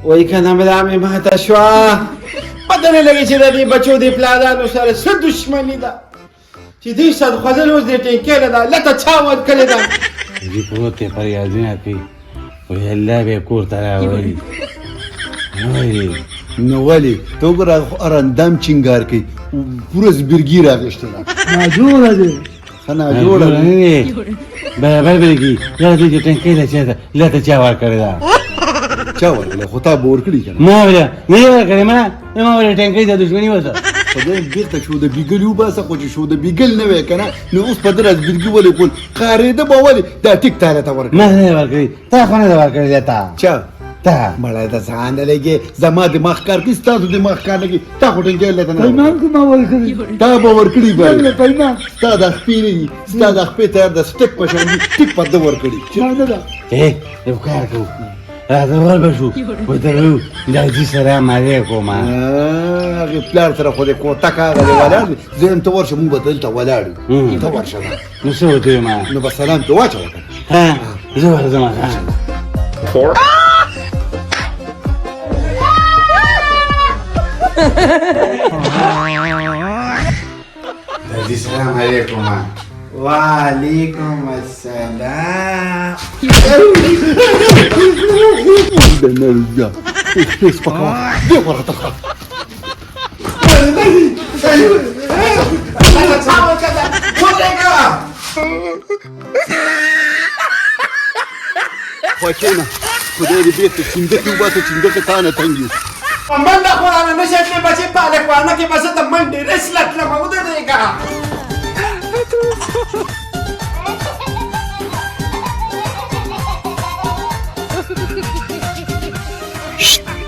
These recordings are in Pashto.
وای کنه مې مې ماته شوه پته نه لګي چې د دې بچو د پلانانو سره څه دښمني ده چې دوی سره خوځل اوس دې ټینکې ده لکه چا ورکړې ده دې پروت یې فریادونه کوي وایي الله به یې کور ته راولي نو ولې ته وګوره هر اندام چینګار کوي پوره زبرګي راغېشته ده ناجوړه دی ښه ناجوړه ده برابر به لګي یا دې چې ټینکۍ ده چا ده لا ته چا ورکړې ده چا ورکړې خو تا به ورکړي که نه ما ویله نه یې ورکړې ما ویله ټینکۍ ته دښمني وته خدای بېرته شو د بیګل وباسه خو چې شو د بیګل نه وی که نه نو اوس په ده رازبرګي ولې کول ښکارېده به ولې دا ټیک تاله ته ورکړه ما نه ورکړې تا خو نه ده ورکړې ده تا چا تا مړی د ځان نه لګې زما دماغ کار کوي ستاسو دماغ کار نه کوي تا خو ټینګی لته نه پیمان کو ما ورکړي تا به ورکړي به پیمان ستا د خپې نه دي ستا د خپې تیار د سټک په شان دي ټیک په ده ورکړي نه ده یو کار کوو راته ور به شو ورته به ویو د حاجي سلام علیکم هغې پلار سره خو د کوتک هغه دی ولاړ دی زه یم ته ورشه مونږ به دلته ولاړ یو ته ورشه نو څه ورته ویم نو به سلام ته واچوه که ها زه ورځم حاجي سلام علیکم وعلیکم السلام د نرجا سپکوه دې ورته ښه خو کښېنه خدای دې بېرته چینګښې وباسه چینګښې تا نه تنګ یو منډه خو رانه نشي تللی بچې پالکوانه کې به زه د منډې ریس لټلم ودرېږه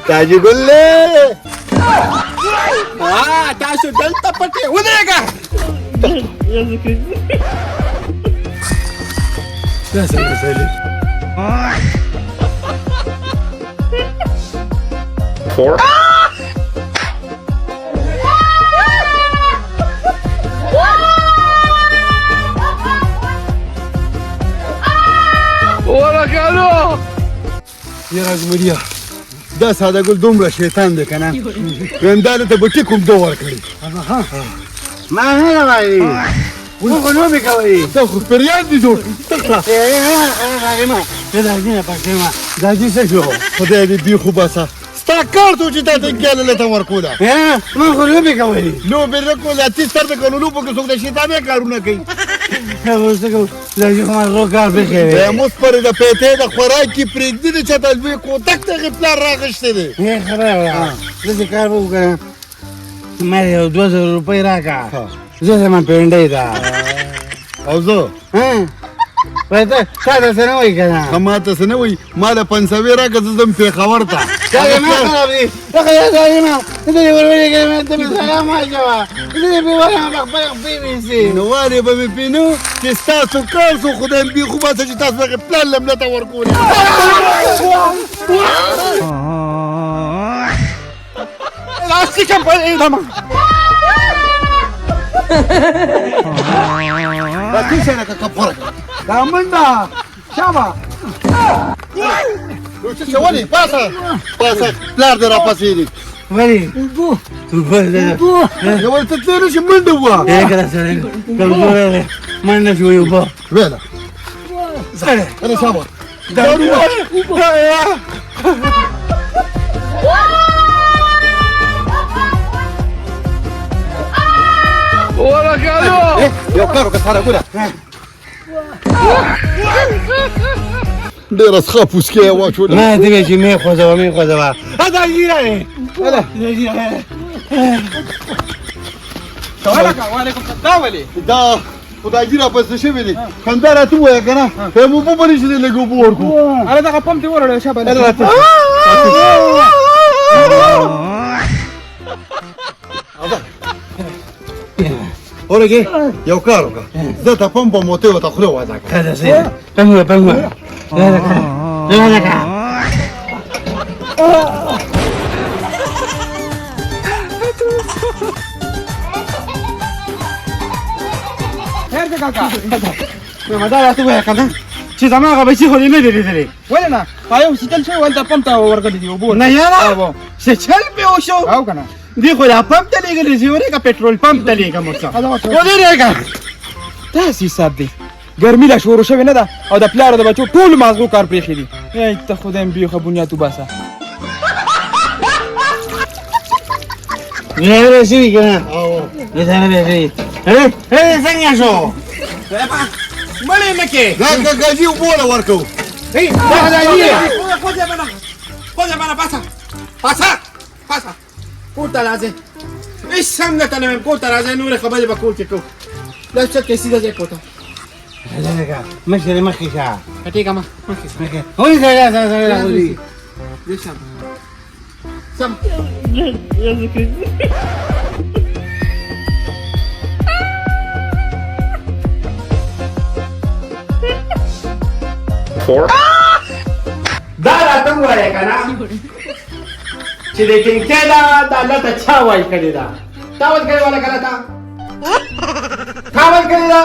تاجي ګل تاسو دلته پټې ودرېږه یاره زمریا دا ساده ګل دومره شیطان دی که نه ویم دا دلته به ټیک هم ده ورکړي ما نه وایي اوس خو لوبې کوئ ته خو فریاد دي جوړ دا دې څه شو خدای دې بېخو باسه ستا کار ته و چې تا ته ګیله لته ورکوله ما خو لوبې کوئ لوبې نه کول اتیس سر د کلو لوبو کې څوک د شیطانې کارونه کوي اوس څه کوو دا چې خو ما زړه کار پېښې وی اوس پرې د پیتې د خوراک کې پرېږدي دی چاته لوی کوتک ته هغې پلار راغښتی دی خبره وه داسې کار به وکړم ما یو 2000 روپۍ راکړه زه زما پینډۍ ده او زه وایي ته تا داسې نه وایي که نه ما ته څه نه وایي ما له 500 راکړه زه ځم پېښور ته دا دې ما خراب دي دغه یا ظالمه ته دې ورولېږې ته مې سلام واچوه زه دې بې ولاړم په خپله خپې ویسې نو والې به مې پېنو چې ستاسو کار سو خدای مې بېخو باسه چې تاسو هغې پلان لملته ورکولې لاستیکم پرېږدم دا څه شی لکه کپوره دا منډه شابه چې ولې پاسه پاسه پلار دې راپسې دي ولې یوه ته تللی نه شي منډه ووه کله سړی کمزوری دی منډه شو اوبه ویله کنه شابه یو کار وکړه ساره ګوله ډېره ښه پوسکې یې واچوله ما ته ویل چې مې خوځوه دا ږیره دی دا خدایګي راپسې شوي دي خندا راته ووایه که نه هم اوبه به نه شي دی لږ اوبه ورکړو هله دغه پمپ دې وروړی شابه اورګې یو کار وکړه زه ته پمپ به موتې ورته خوله وازه کړه پنګوه خیر دی کاکا دا راته ووایه که نه چې زما هغه بچي خو دې نه دي لیدلې. ولې نه پایو سیتل شو ولته پمپ ته ورغلي دي وبو نه یاره او سچل پې وشو او کنه دی خو دا پمپ ته لېږلې چې ورېږه پېټرول پمپ ته لېږم ورڅه ودرېږه. داسې حساب دی ګرمي لا شروع شوې نه ده او د پلار د بچو ټول مازغو کار پرېښي دي. ای ته خدای مې بیخه بنیاد وباسه. نه شي کنه نه شي څنګه شو مړې نه کې دا کاکاجي وبوله ورکو خو دې باندې پاسه کور ته راځئ هېڅ هم درته نه وایم کور ته راځئ نورې خبرې به کور کې کوو دا څه کې سیده ځئ کور ته مخکې مخکې شه کټېږه ما مخکې وایي سره دې سم سم دا راته ووایه که نه چې د ټینکۍ دا الله ته چا وایي کړې ده تا وایي کړې والا که نه تا وایي کړې ده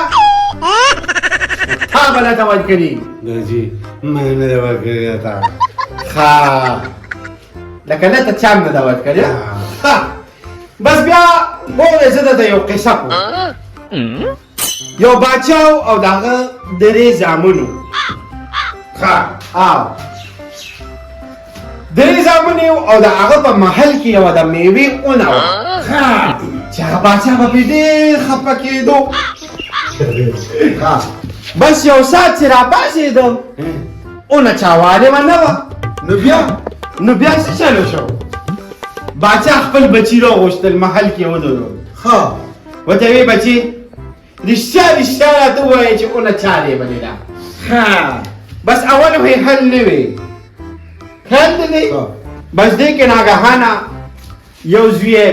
تا به نه ته وایي کړې داجي ما نه ده ورکړې تا ښه لکه نه ته چا هم نه ده وایي کړې ښه بس بیا ووایه زه درته یو قصه کوم یو باچا او د هغه درې زامنو ښه او درې زامن یو او د هغه په محل کې یوه د میوې اونه وه ښه چې هغه باچا به پرې ډېر خفه کېدو بس یو ساعت چې راپاڅېده اونه چاوارې به نه وه نو بیا څه چلو شو باچا خپل بچي راغوښتل محل کې ودرول ښه ورته ویې بچي رښتیا راته ووایه چې اونه چا لیبلې ده ښه بس اول خو یې حل نه وی خیال دې دی بس دې کې ناګهانه یو زوی یې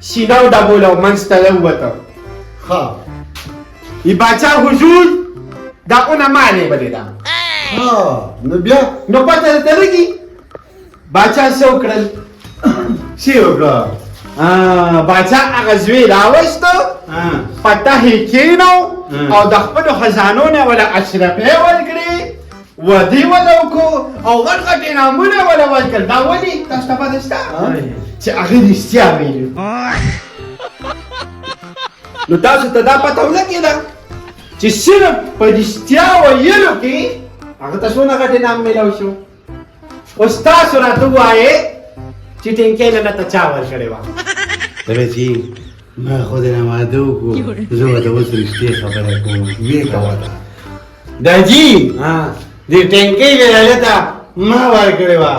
سینه وډبوله او منځ ته راووته ښه ای باچا حضور دا اونه ما لیبلې ده نو بیا نو پته درته لګي باچا څه وکړل څه وکړه باچا هغه زوی راوسته پته یې کېنو او د خپلو خزانو نه وله اشرفۍ ورکړې ودې وله وکړو او غټ غټ انعامونه وله ورکړل دا ولې تاسو ته پته شته چې هغې رښتیا ویلي نو تاسو ته دا پته ولګېده چې صرف په رښتیا ویلو کې هغه ته څونه غټ انعام میلاو شو اوس تاسو راته ووایې چې ټینکۍ نه ته چا ورکړې وه داجي ما خو دې نه واده وکړو زه به ته اوس رښتیا خبره کوم ویې کوه داجي دې ټینکۍ دې ته ما ورکړې وه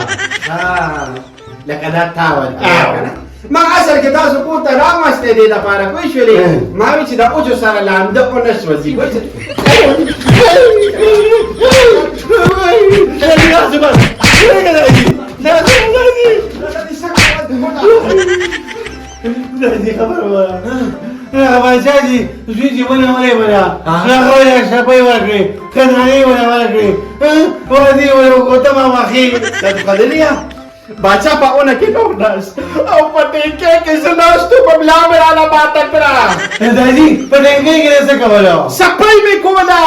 لکه دا تا ورکړې ما اصل کې تاسو کور ته راوستې دې دپاره پوه شولې ما وی چې د اوجو سره لانده ونه سوځي داجي خبره وایه باچا جي زوی چې ونه ولې بله هغه ولې اشرفۍ ورکړې خزانې ونه ورکړې ودې ولې وکړو ته ما واخې دا قدریا باچا په اونه کې نو ناست او په ټینکۍ کې زه ناست په ملا مې راله ماته کړه داجي په ټینکۍ کې څه کوله سپۍ مې کوله